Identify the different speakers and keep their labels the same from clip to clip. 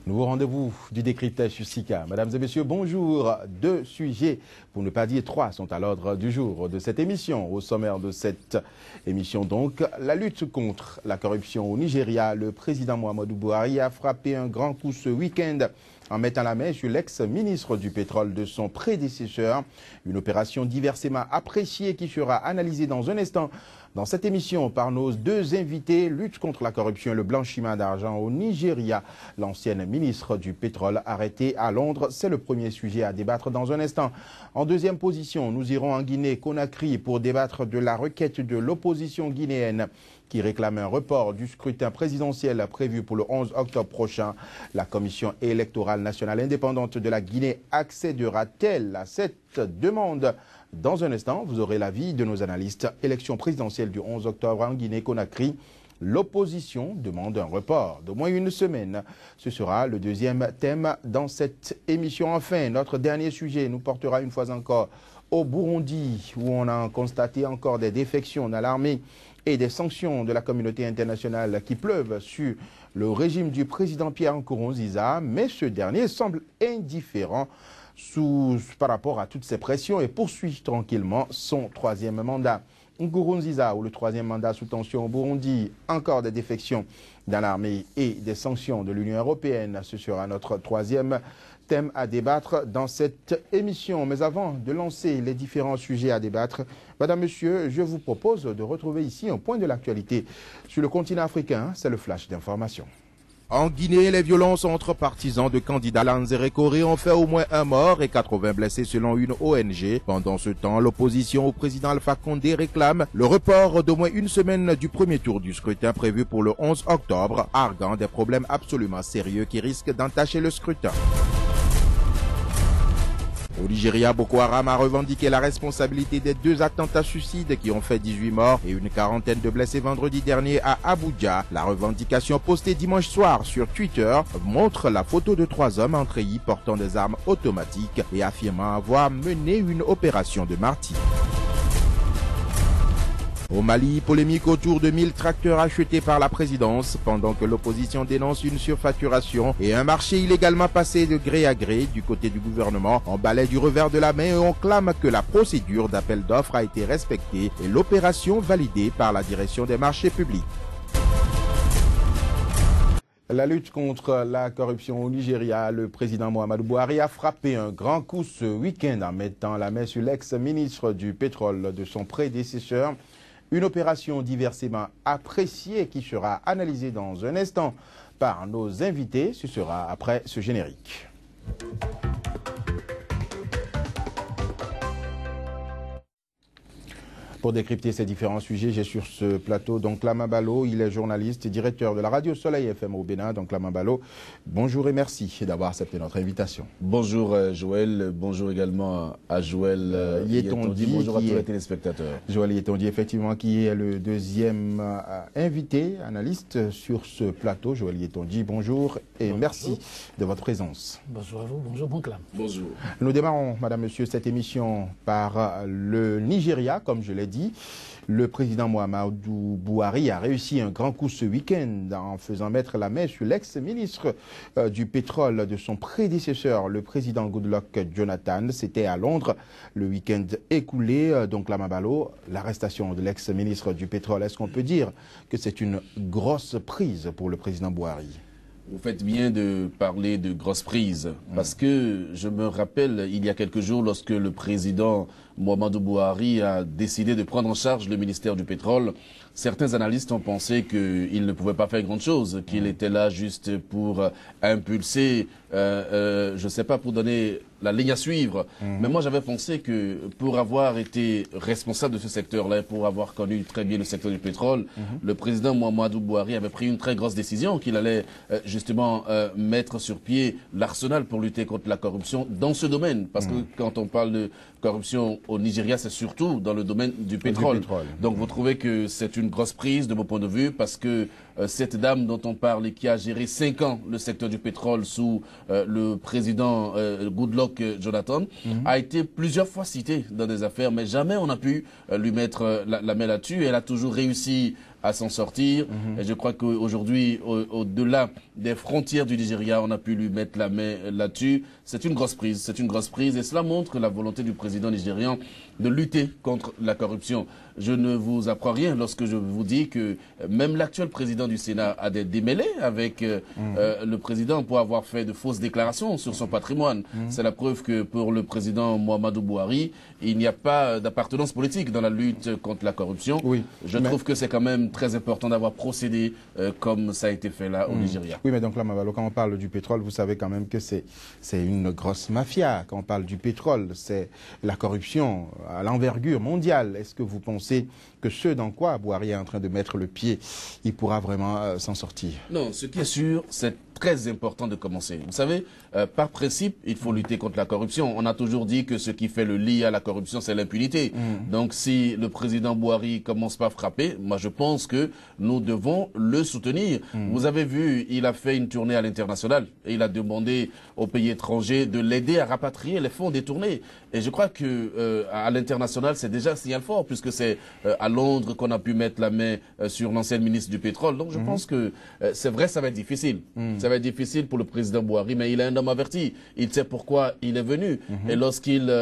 Speaker 1: Nouveau rendez-vous du décryptage sur SICA. Mesdames et messieurs, bonjour. 2 sujets, pour ne pas dire 3, sont à l'ordre du jour de cette émission. Au sommaire de cette émission, donc, la lutte contre la corruption au Nigeria. Le président Muhammadu Buhari a frappé un grand coup ce week-end en mettant la main sur l'ex-ministre du pétrole de son prédécesseur. Une opération diversement appréciée qui sera analysée dans un instant dans cette émission par nos 2 invités. Lutte contre la corruption et le blanchiment d'argent au Nigeria. L'ancienne ministre du pétrole arrêtée à Londres, c'est le premier sujet à débattre dans un instant. En deuxième position, nous irons en Guinée-Conakry pour débattre de la requête de l'opposition guinéenne qui réclame un report du scrutin présidentiel prévu pour le 11 octobre prochain. La Commission électorale nationale indépendante de la Guinée accédera-t-elle à cette demande? Dans un instant, vous aurez l'avis de nos analystes. Élection présidentielle du 11 octobre en Guinée-Conakry. L'opposition demande un report d'au moins une semaine. Ce sera le deuxième thème dans cette émission. Enfin, notre dernier sujet nous portera une fois encore au Burundi, où on a constaté encore des défections dans l'armée et des sanctions de la communauté internationale qui pleuvent sur le régime du président Pierre Nkurunziza. Mais ce dernier semble indifférent par rapport à toutes ces pressions et poursuit tranquillement son 3e mandat. Nkurunziza, ou le 3e mandat sous tension au Burundi, encore des défections dans l'armée et des sanctions de l'Union européenne. Ce sera notre 3e thème à débattre dans cette émission. Mais avant de lancer les différents sujets à débattre, Madame, Monsieur, je vous propose de retrouver ici un point de l'actualité sur le continent africain. C'est le flash d'information. En Guinée, les violences entre partisans de candidats Lanzere Corée ont fait au moins 1 mort et 80 blessés selon une ONG. Pendant ce temps, l'opposition au président Alpha Condé réclame le report d'au moins une semaine du premier tour du scrutin prévu pour le 11 octobre, arguant des problèmes absolument sérieux qui risquent d'entacher le scrutin. Au Nigeria, Boko Haram a revendiqué la responsabilité des 2 attentats suicides qui ont fait 18 morts et une quarantaine de blessés vendredi dernier à Abuja. La revendication postée dimanche soir sur Twitter montre la photo de 3 hommes en treillis portant des armes automatiques et affirmant avoir mené une opération de martyrs. Au Mali, polémique autour de 1000 tracteurs achetés par la présidence pendant que l'opposition dénonce une surfacturation et un marché illégalement passé de gré à gré du côté du gouvernement. On balaie du revers de la main et on clame que la procédure d'appel d'offres a été respectée et l'opération validée par la direction des marchés publics. La lutte contre la corruption au Nigeria, le président Muhammadu Buhari a frappé un grand coup ce week-end en mettant la main sur l'ex-ministre du pétrole de son prédécesseur. Une opération diversement appréciée qui sera analysée dans un instant par nos invités. Ce sera après ce générique. Pour décrypter ces différents sujets, j'ai sur ce plateau donc Clama Ballo, il est journaliste et directeur de la radio Soleil FM au Bénin. Donc Clama Ballo, bonjour et merci d'avoir accepté notre invitation.
Speaker 2: Bonjour Joël, bonjour également à Joël Yetondi, bonjour à tous les téléspectateurs.
Speaker 1: Joël Yetondi, effectivement, qui est le 2e invité, analyste sur ce plateau. Joël Yetondi, bonjour et merci de votre présence.
Speaker 3: Bonjour à vous, bonjour bon Clam.
Speaker 2: Bonjour.
Speaker 1: Nous démarrons, Madame, Monsieur, cette émission par le Nigeria, comme je l'ai dit. Le président Muhammadu Buhari a réussi un grand coup ce week-end en faisant mettre la main sur l'ex-ministre du pétrole de son prédécesseur, le président Goodluck Jonathan. C'était à Londres le week-end écoulé. Donc, Clama Ballo, l'arrestation de l'ex-ministre du pétrole, est-ce qu'on peut dire que c'est une grosse prise pour le président Buhari?
Speaker 2: Vous faites bien de parler de grosse prise, parce que je me rappelle, il y a quelques jours, lorsque le président Muhammadu Buhari a décidé de prendre en charge le ministère du pétrole, certains analystes ont pensé qu'il ne pouvait pas faire grand chose, qu'il était là juste pour impulser, je ne sais pas, pour donner la ligne à suivre. Mais moi, j'avais pensé que pour avoir été responsable de ce secteur-là, pour avoir connu très bien le secteur du pétrole, le président Muhammadu Buhari avait pris une très grosse décision qu'il allait justement mettre sur pied l'arsenal pour lutter contre la corruption dans ce domaine. Parce que quand on parle de corruption au Nigeria, c'est surtout dans le domaine du pétrole. Donc vous trouvez que c'est une grosse prise de mon point de vue parce que cette dame dont on parle et qui a géré 5 ans le secteur du pétrole sous le président Goodluck Jonathan a été plusieurs fois citée dans des affaires, mais jamais on a pu lui mettre la main là-dessus. Elle a toujours réussi à s'en sortir. Et je crois qu'aujourd'hui, au-delà des frontières du Nigeria, on a pu lui mettre la main là-dessus. C'est une grosse prise, et cela montre la volonté du président nigérian de lutter contre la corruption. Je ne vous apprends rien lorsque je vous dis que même l'actuel président du Sénat a des démêlés avec le président pour avoir fait de fausses déclarations sur son patrimoine. C'est la preuve que pour le président Muhammadu Buhari, il n'y a pas d'appartenance politique dans la lutte contre la corruption.
Speaker 1: Oui,
Speaker 2: je trouve que c'est quand même très important d'avoir procédé comme ça a été fait là au Nigeria.
Speaker 1: Oui, mais donc là, Mavalo, quand on parle du pétrole, vous savez quand même que c'est une grosse mafia. Quand on parle du pétrole, c'est la corruption à l'envergure mondiale. Est-ce que vous pensez que ce dans quoi Buhari est en train de mettre le pied, il pourra vraiment s'en sortir?
Speaker 2: Non, ce qui est sûr, c'est très important de commencer. Vous savez, par principe, il faut lutter contre la corruption. On a toujours dit que ce qui fait le lit à la corruption, c'est l'impunité. Donc si le président Buhari commence pas à frapper, moi je pense que nous devons le soutenir. Vous avez vu, il a fait une tournée à l'international et il a demandé aux pays étrangers de l'aider à rapatrier les fonds détournés. Et je crois que à l'international, c'est déjà un signal fort, puisque c'est à Londres qu'on a pu mettre la main sur l'ancienne ministre du pétrole. Donc je pense que c'est vrai, ça va être difficile. Ça va être difficile pour le président Buhari, mais il est un homme averti. Il sait pourquoi il est venu. Et lorsqu'il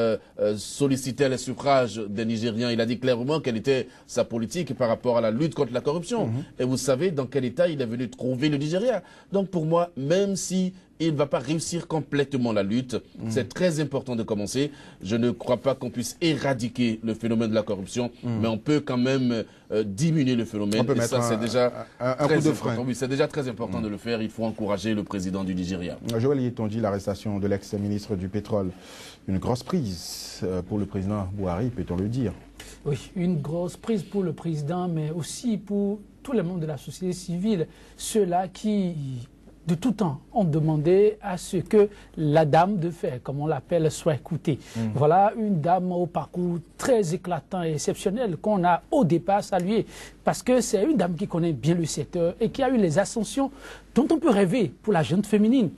Speaker 2: sollicitait les suffrages des Nigériens, il a dit clairement quelle était sa politique par rapport à la lutte contre la corruption. Et vous savez dans quel état il est venu trouver le Nigeria. Donc pour moi, même si il ne va pas réussir complètement la lutte, c'est très important de commencer. Je ne crois pas qu'on puisse éradiquer le phénomène de la corruption, mais on peut quand même diminuer le phénomène.
Speaker 1: On peut mettre
Speaker 2: ça, c'est déjà
Speaker 1: un coup de frein.
Speaker 2: Oui, c'est déjà très important de le faire. Il faut encourager le président du Nigeria.
Speaker 1: Joël Yetonji, l'arrestation de l'ex-ministre du pétrole, une grosse prise pour le président Buhari, peut-on le dire?
Speaker 3: Oui, une grosse prise pour le président, mais aussi pour tous les membres de la société civile, ceux-là qui de tout temps ont demandé à ce que la dame de fer, comme on l'appelle, soit écoutée. Voilà une dame au parcours très éclatant et exceptionnel qu'on a au départ salué, parce que c'est une dame qui connaît bien le secteur et qui a eu les ascensions dont on peut rêver pour la jeune féminine,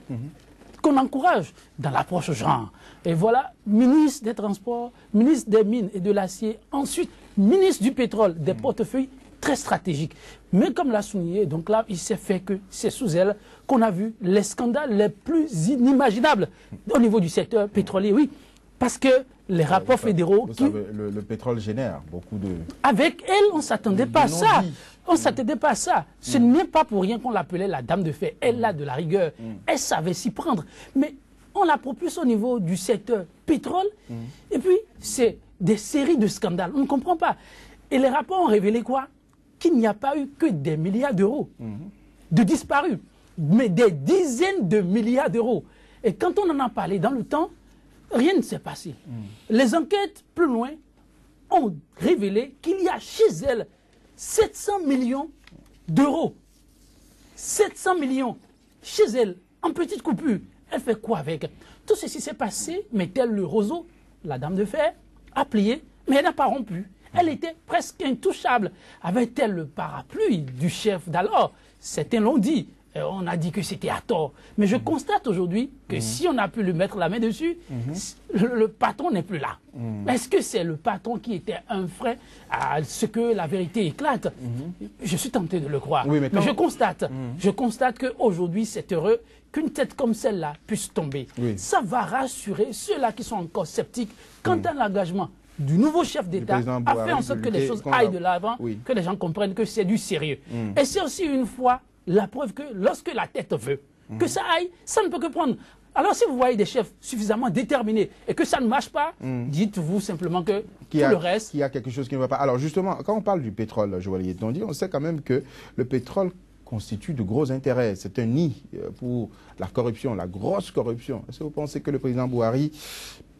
Speaker 3: qu'on encourage dans l'approche genre. Et voilà, ministre des Transports, ministre des Mines et de l'Acier, ensuite ministre du Pétrole, des portefeuilles très stratégique. Mais comme l'a souligné, donc là, il s'est fait que c'est sous elle qu'on a vu les scandales les plus inimaginables au niveau du secteur pétrolier, oui. Parce que les rapports fédéraux...
Speaker 1: Vous savez, le pétrole génère beaucoup de...
Speaker 3: Avec elle, on ne s'attendait pas à ça. On ne s'attendait pas à ça. Ce n'est pas pour rien qu'on l'appelait la dame de fer. Elle a de la rigueur. Elle savait s'y prendre. Mais on la propulse au niveau du secteur pétrole. Et puis, c'est des séries de scandales. On ne comprend pas. Et les rapports ont révélé quoi? Qu'il n'y a pas eu que des milliards d'euros de disparus, mais des dizaines de milliards d'euros. Et quand on en a parlé dans le temps, rien ne s'est passé. Les enquêtes plus loin ont révélé qu'il y a chez elle 700 millions d'euros. 700 millions chez elle, en petite coupure. Elle fait quoi avec? Tout ceci s'est passé, mais tel le roseau, la dame de fer a plié, mais elle n'a pas rompu. Elle était presque intouchable. Avait-elle le parapluie du chef d'alors? Certains l'ont dit. On a dit que c'était à tort. Mais je constate aujourd'hui que si on a pu lui mettre la main dessus, le patron n'est plus là. Est-ce que c'est le patron qui était un frein à ce que la vérité éclate? Je suis tenté de le croire. Oui, mais je constate qu'aujourd'hui, c'est heureux qu'une tête comme celle-là puisse tomber. Oui. Ça va rassurer ceux-là qui sont encore sceptiques quant à l'engagement du nouveau chef d'État a fait en sorte que les choses aillent de l'avant, que les gens comprennent que c'est du sérieux. Et c'est aussi une fois la preuve que lorsque la tête veut que ça aille, ça ne peut que prendre. Alors si vous voyez des chefs suffisamment déterminés et que ça ne marche pas, dites-vous simplement que tout le reste...
Speaker 1: Qu'il y a quelque chose qui ne va pas. Alors justement, quand on parle du pétrole, Joël Yetonji, on sait quand même que le pétrole constitue de gros intérêts. C'est un nid pour la corruption, la grosse corruption. Est-ce que vous pensez que le président Buhari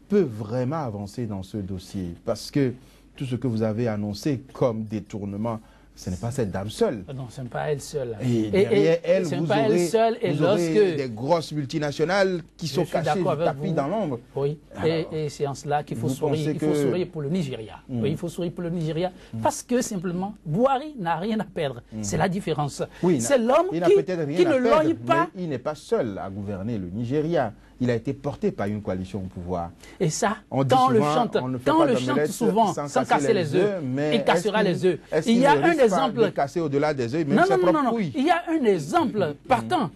Speaker 1: peut vraiment avancer dans ce dossier? Parce que tout ce que vous avez annoncé comme détournement, ce n'est pas cette dame seule.
Speaker 3: Non, ce n'est pas elle seule.
Speaker 1: Et derrière elle, vous aurez des grosses multinationales qui sont cachées du tapis dans l'ombre.
Speaker 3: Oui, et c'est en cela qu'il faut sourire. Il faut sourire pour le Nigeria. Oui, il faut sourire pour le Nigeria parce que simplement, Buhari n'a rien à perdre. C'est la différence. Oui, c'est l'homme qui ne logne pas.
Speaker 1: Mais il n'est pas seul à gouverner le Nigeria. Il a été porté par une coalition au pouvoir.
Speaker 3: Et ça, quand on le chante souvent, sans casser les œufs, il cassera les œufs. Il y a un des exemple.
Speaker 1: De casser au-delà des yeux, même
Speaker 3: Non,
Speaker 1: sa
Speaker 3: non, non,
Speaker 1: propre
Speaker 3: non.
Speaker 1: couille.
Speaker 3: Il y a un exemple partant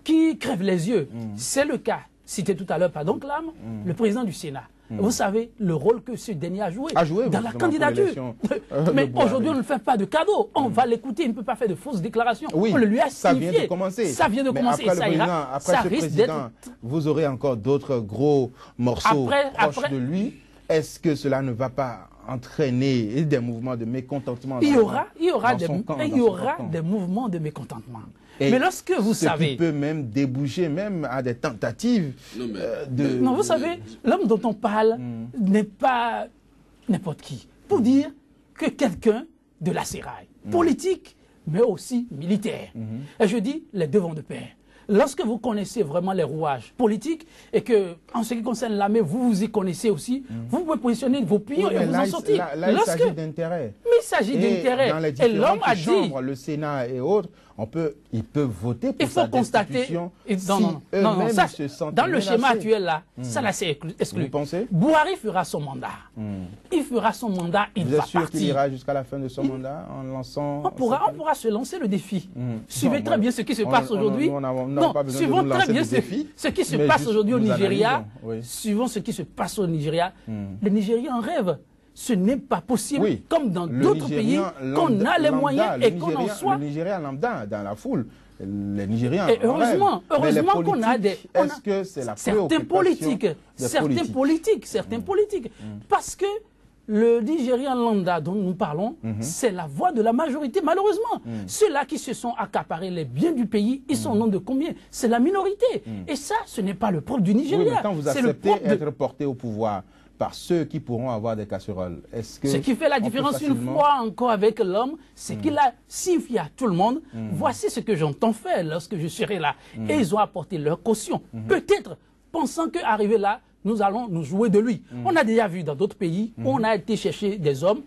Speaker 3: qui crève les yeux. C'est le cas, cité tout à l'heure par donc l'âme, le président du Sénat. Vous savez le rôle que ce dernier a joué dans la candidature. Mais aujourd'hui, on ne fait pas de cadeau. On va l'écouter, il ne peut pas faire de fausses déclarations.
Speaker 1: Oui,
Speaker 3: on le lui a
Speaker 1: ça
Speaker 3: signifié.
Speaker 1: vient de commencer.
Speaker 3: Ça vient de commencer et ça ira.
Speaker 1: Après
Speaker 3: ça
Speaker 1: ce
Speaker 3: risque
Speaker 1: président, vous aurez encore d'autres gros morceaux proches de lui. Est-ce que cela ne va pas entraîner des mouvements de mécontentement?
Speaker 3: Il y aura des mouvements de mécontentement.
Speaker 1: Et
Speaker 3: mais lorsque vous savez...
Speaker 1: qui peut même déboucher même à des tentatives de...
Speaker 3: Non, vous savez, l'homme dont on parle n'est pas n'importe qui. Pour dire que quelqu'un de la sérail, politique, mais aussi militaire. Et je dis, les deux vont de pair. Lorsque vous connaissez vraiment les rouages politiques et que, en ce qui concerne l'armée, vous vous y connaissez aussi, vous pouvez positionner vos pions et vous en sortir.
Speaker 1: Là, il s'agit d'intérêt.
Speaker 3: Mais il s'agit d'intérêt.
Speaker 1: Et l'homme a dit... le Sénat et autres, ils peuvent voter pour sa destitution.
Speaker 3: Il faut constater... Dans le schéma actuel, là, ça là, c'est exclu.
Speaker 1: Vous pensez?
Speaker 3: Bouhari fera son mandat. Il fera son mandat, il va partir.
Speaker 1: Vous êtes sûr qu'il ira jusqu'à la fin de son mandat en lançant...
Speaker 3: On pourra se lancer le défi. Suivez très bien ce qui se passe aujourd'hui.
Speaker 1: Non, suivons très bien
Speaker 3: ce qui se passe aujourd'hui au Nigeria. Suivons ce qui se passe au Nigeria. Les Nigériens rêvent. Ce n'est pas possible, comme dans d'autres pays, qu'on a les moyens et qu'on en soit.
Speaker 1: Le Nigeria lambda, dans la foule, les Nigériens.
Speaker 3: Et heureusement qu'on a des...
Speaker 1: Est-ce que c'est la
Speaker 3: certains politiques. Parce que le Nigérien lambda dont nous parlons, c'est la voix de la majorité, malheureusement. Ceux-là qui se sont accaparés les biens du pays, ils sont au nombre de combien? C'est la minorité. Et ça, ce n'est pas le propre du Nigeria.
Speaker 1: Oui, mais quand vous acceptez être porté au pouvoir par ceux qui pourront avoir des casseroles, est-ce que...
Speaker 3: Ce qui fait la différence une fois encore avec l'homme, c'est qu'il a signifié à tout le monde, voici ce que j'entends faire lorsque je serai là. Et ils ont apporté leur caution. Peut-être, pensant qu'arrivé là, nous allons nous jouer de lui. On a déjà vu dans d'autres pays, on a été chercher des hommes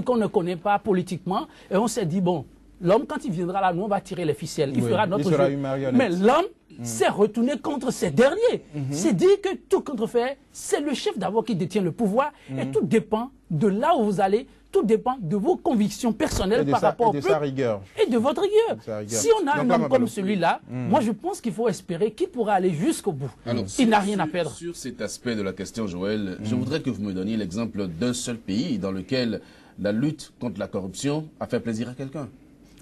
Speaker 3: qu'on ne connaît pas politiquement, et on s'est dit, bon, l'homme, quand il viendra là, nous, on va tirer les ficelles. Il fera notre jeu. Mais l'homme s'est retourné contre ces derniers. C'est dire que tout contrefait, c'est le chef d'abord qui détient le pouvoir, et tout dépend de là où vous allez, tout dépend de vos convictions personnelles par rapport au peuple.
Speaker 1: Sa rigueur.
Speaker 3: Et de votre rigueur. Si on a un homme comme celui-là, moi je pense qu'il faut espérer qu'il pourra aller jusqu'au bout. Alors, il n'a rien à perdre.
Speaker 2: Sur cet aspect de la question, Joël, je voudrais que vous me donniez l'exemple d'un seul pays dans lequel la lutte contre la corruption a fait plaisir à quelqu'un.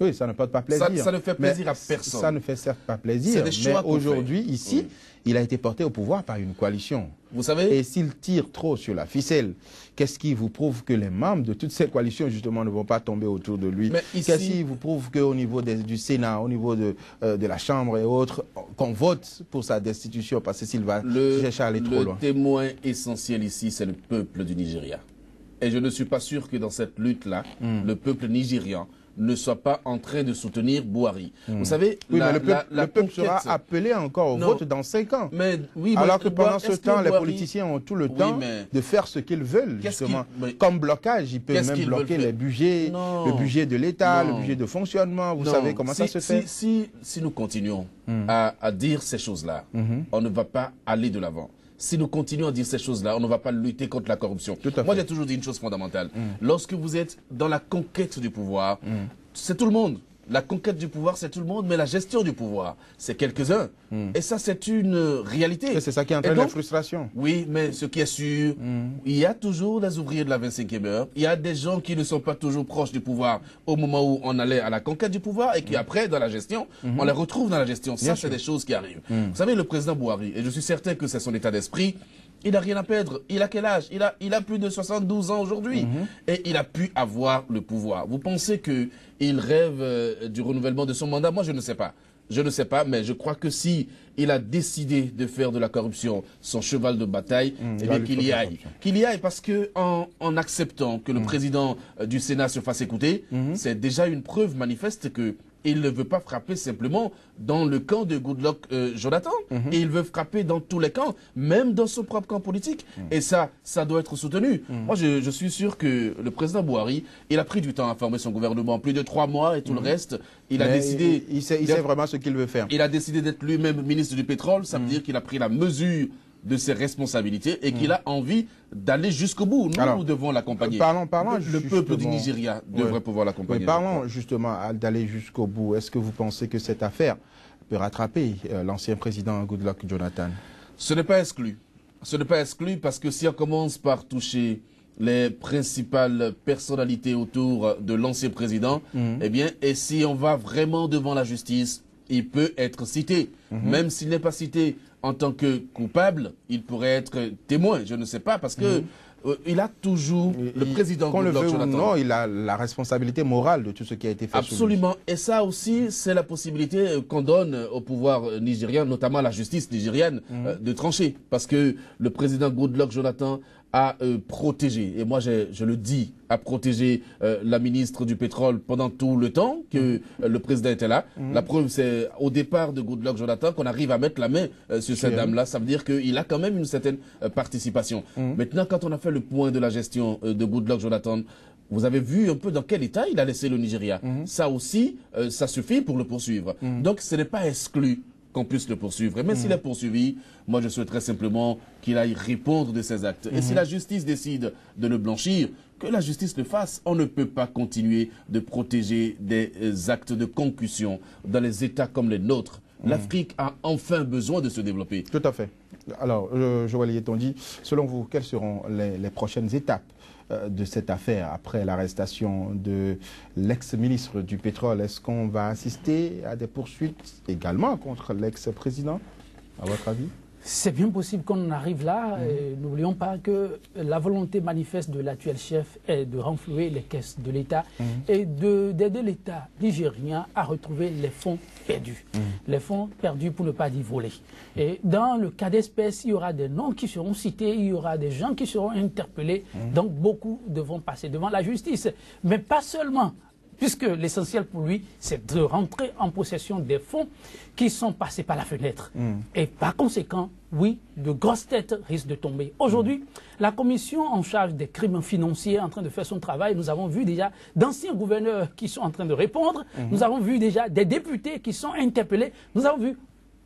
Speaker 1: Oui, ça ne porte pas plaisir.
Speaker 2: Ça ne fait plaisir à personne.
Speaker 1: Ça ne fait certes pas plaisir, mais aujourd'hui, ici, il a été porté au pouvoir par une coalition.
Speaker 2: Vous savez...
Speaker 1: Et s'il tire trop sur la ficelle, qu'est-ce qui vous prouve que les membres de toutes ces coalitions, justement, ne vont pas tomber autour de lui? Qu'est-ce qui vous prouve qu'au niveau du Sénat, au niveau de la Chambre et autres, qu'on vote pour sa destitution, parce que s'il va chercher à aller trop loin?
Speaker 2: Le témoin essentiel ici, c'est le peuple du Nigeria. Et je ne suis pas sûr que dans cette lutte-là, le peuple nigérian ne soit pas en train de soutenir Bouhari. Vous savez,
Speaker 1: mais le peuple sera appelé encore au vote dans 5 ans. Alors que pendant ce temps, les politiciens ont tout le temps de faire ce qu'ils veulent, justement. Comme blocage, ils peuvent même bloquer les budgets, le budget de l'État, le budget de fonctionnement. Vous savez comment ça se fait?
Speaker 2: Si nous continuons à dire ces choses-là, on ne va pas aller de l'avant. Si nous continuons à dire ces choses-là, on ne va pas lutter contre la corruption. Moi, j'ai toujours dit une chose fondamentale. Lorsque vous êtes dans la conquête du pouvoir, c'est tout le monde. La conquête du pouvoir, c'est tout le monde, mais la gestion du pouvoir, c'est quelques-uns. Et ça, c'est une réalité.
Speaker 1: C'est ça qui entraîne la frustration.
Speaker 2: Oui, mais ce qui est sûr, il y a toujours des ouvriers de la 25e heure. Il y a des gens qui ne sont pas toujours proches du pouvoir au moment où on allait à la conquête du pouvoir et qui après, dans la gestion, on les retrouve dans la gestion. Ça, c'est des choses qui arrivent. Vous savez, le président Bouhari, et je suis certain que c'est son état d'esprit, il n'a rien à perdre. Il a quel âge? Il a plus de 72 ans aujourd'hui. Et il a pu avoir le pouvoir. Vous pensez qu'il rêve du renouvellement de son mandat? Moi, je ne sais pas. Je ne sais pas, mais je crois que si il a décidé de faire de la corruption son cheval de bataille, eh bien qu'il y aille. Qu'il y aille parce que en acceptant que le président du Sénat se fasse écouter, c'est déjà une preuve manifeste que il ne veut pas frapper simplement dans le camp de Goodluck Jonathan. Et il veut frapper dans tous les camps, même dans son propre camp politique. Et ça doit être soutenu. Moi, je suis sûr que le président Bouhari, il a pris du temps à former son gouvernement, plus de 3 mois et tout le reste. Il a décidé...
Speaker 1: Il sait vraiment ce qu'il veut faire.
Speaker 2: Il a décidé d'être lui-même ministre du pétrole. Ça veut dire qu'il a pris la mesure de ses responsabilités et qu'il a envie d'aller jusqu'au bout. Nous devons l'accompagner. Le peuple du Nigeria devrait pouvoir l'accompagner.
Speaker 1: Parlons justement d'aller jusqu'au bout. Est-ce que vous pensez que cette affaire peut rattraper l'ancien président Goodluck Jonathan?
Speaker 2: Ce n'est pas exclu. Ce n'est pas exclu parce que si on commence par toucher les principales personnalités autour de l'ancien président, eh bien, et si on va vraiment devant la justice, il peut être cité. Même s'il n'est pas cité en tant que coupable, il pourrait être témoin, je ne sais pas, parce que il a toujours, le président Goodluck Jonathan,
Speaker 1: non, il a la responsabilité morale de tout ce qui a été fait.
Speaker 2: Absolument. Et ça aussi, c'est la possibilité qu'on donne au pouvoir nigérien, notamment à la justice nigérienne, de trancher. Parce que le président Goodluck Jonathan a protégé, et moi je le dis, a protégé la ministre du pétrole pendant tout le temps que le président était là. La preuve, c'est au départ de Goodluck Jonathan qu'on arrive à mettre la main sur cette dame-là. Ça veut dire qu'il a quand même une certaine participation. Maintenant, quand on a fait le point de la gestion de Goodluck Jonathan, vous avez vu un peu dans quel état il a laissé le Nigeria. Ça aussi, ça suffit pour le poursuivre. Donc, ce n'est pas exclu qu'on puisse le poursuivre. Mais s'il est poursuivi, moi je souhaiterais simplement qu'il aille répondre de ses actes. Et si la justice décide de le blanchir, que la justice le fasse. On ne peut pas continuer de protéger des actes de concussion dans les États comme les nôtres. L'Afrique a enfin besoin de se développer.
Speaker 1: Tout à fait. Alors, Joël Yetonji, selon vous, quelles seront les prochaines étapes de cette affaire après l'arrestation de l'ex-ministre du pétrole? Est-ce qu'on va assister à des poursuites également contre l'ex-président, à votre avis?
Speaker 3: C'est bien possible qu'on en arrive là. N'oublions pas que la volonté manifeste de l'actuel chef est de renflouer les caisses de l'État et d'aider l'État nigérien à retrouver les fonds perdus. Les fonds perdus pour ne pas dire volés. Et dans le cas d'espèce, il y aura des noms qui seront cités, il y aura des gens qui seront interpellés. Donc beaucoup devront passer devant la justice. Mais pas seulement, puisque l'essentiel pour lui, c'est de rentrer en possession des fonds qui sont passés par la fenêtre. Et par conséquent, oui, de grosses têtes risquent de tomber. Aujourd'hui, la commission en charge des crimes financiers est en train de faire son travail. Nous avons vu déjà d'anciens gouverneurs qui sont en train de répondre. Nous avons vu déjà des députés qui sont interpellés. Nous avons vu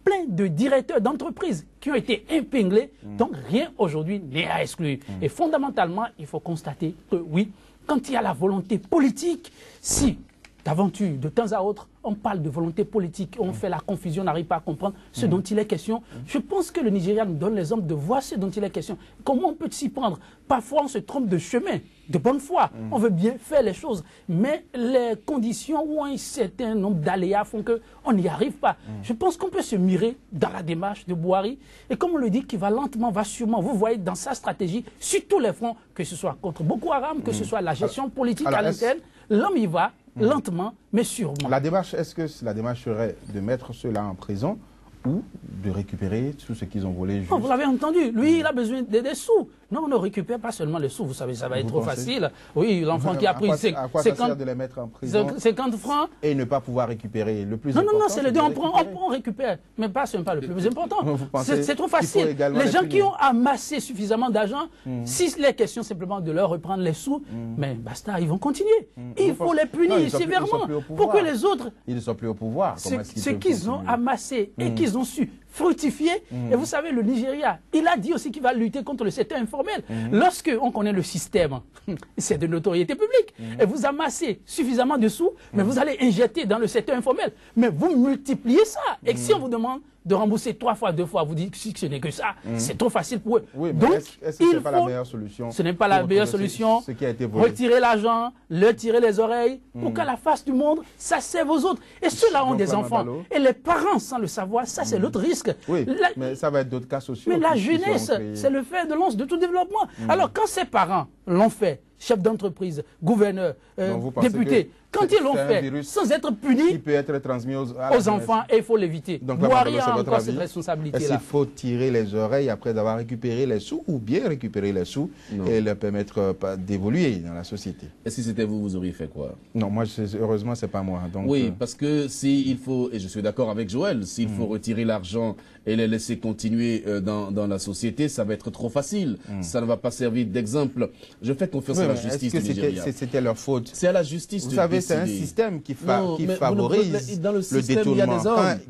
Speaker 3: plein de directeurs d'entreprises qui ont été épinglés. Donc rien aujourd'hui n'est à exclure. Et fondamentalement, il faut constater que oui, quand il y a la volonté politique, si d'aventure, de temps à autre, on parle de volonté politique, on fait la confusion, on n'arrive pas à comprendre ce dont il est question. Je pense que le Nigeria nous donne l'exemple de voir ce dont il est question. Comment on peut s'y prendre? Parfois, on se trompe de chemin, de bonne foi. On veut bien faire les choses, mais les conditions ou un certain nombre d'aléas font qu'on n'y arrive pas. Je pense qu'on peut se mirer dans la démarche de Buhari. Et comme on le dit, qui va lentement, va sûrement, vous voyez dans sa stratégie, sur tous les fronts, que ce soit contre Boko Haram, que ce soit la gestion politique à l'interne, l'homme y va. Lentement, mais sûrement.
Speaker 1: La démarche, est-ce que la démarche serait de mettre ceux-là en prison ou de récupérer tout ce qu'ils ont volé?
Speaker 3: Non, vous l'avez entendu, lui, il a besoin des sous. Non, on ne récupère pas seulement les sous, vous savez, ça va être trop facile. Oui, l'enfant qui a pris
Speaker 1: 50 de les mettre en prison
Speaker 3: 50 francs.
Speaker 1: Et ne pas pouvoir récupérer le plus
Speaker 3: important.
Speaker 1: Non,
Speaker 3: c'est les deux, on récupère, mais pas le plus important. C'est trop facile. Les gens qui ont amassé suffisamment d'argent, si les questions simplement de leur reprendre les sous, mais basta, ils vont continuer. Il faut les punir sévèrement pour que les autres...
Speaker 1: Ils ne sont plus au pouvoir.
Speaker 3: Ce qu'ils ont amassé et qu'ils ont su fructifier. Et vous savez, le Nigeria, il a dit aussi qu'il va lutter contre le secteur informel. Lorsque on connaît le système, c'est de notoriété publique. Et vous amassez suffisamment de sous, mais vous allez injecter dans le secteur informel. Mais vous multipliez ça. Et si on vous demande de rembourser 3 fois, 2 fois, vous dites que ce n'est que ça, c'est trop facile pour eux.
Speaker 1: Oui, donc, est-ce que ce n'est pas la meilleure solution?
Speaker 3: Ce n'est pas la meilleure solution.
Speaker 1: Ce qui a été volé.
Speaker 3: Retirer l'argent, leur tirer les oreilles, pour qu'à la face du monde, ça serve aux autres. Et ceux-là ont des enfants. Et les parents, sans le savoir, ça c'est l'autre risque.
Speaker 1: Oui, mais ça va être d'autres cas sociaux.
Speaker 3: Mais la jeunesse, c'est le fer de lance de tout développement. Alors quand ces parents l'ont fait, chef d'entreprise, gouverneur, député, quand ils l'ont fait, sans être punis,
Speaker 1: il peut être transmis aux
Speaker 3: enfants et il faut l'éviter. Buhari a encore cette responsabilité-là.
Speaker 1: Est-ce qu'il faut tirer les oreilles après avoir récupéré les sous ou bien récupérer les sous et leur permettre d'évoluer dans la société?
Speaker 2: Et si c'était vous, vous auriez fait quoi?
Speaker 1: Non, moi, heureusement, c'est pas moi. Donc,
Speaker 2: oui, parce que s'il faut, et je suis d'accord avec Joël, s'il faut retirer l'argent et les laisser continuer dans la société, ça va être trop facile. Ça ne va pas servir d'exemple. Je fais confiance à la justice du Nigeria.
Speaker 1: C'était leur faute?
Speaker 2: C'est à la justice
Speaker 1: Vous savez, c'est un système qui favorise le détournement.